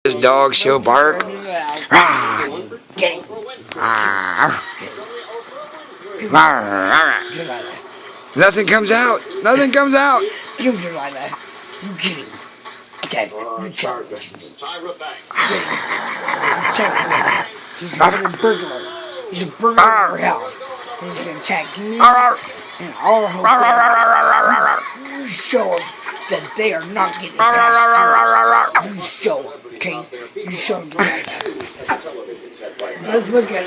This dog, she'll bark. Get him. Nothing comes out. Nothing comes out. Give him Delilah. You get him. Okay, you check. He's another burglar. He's a burglar in our house. He's gonna attack me and our whole family. You show him that they are not getting past you. You show him, okay? You show him. Let's look at it.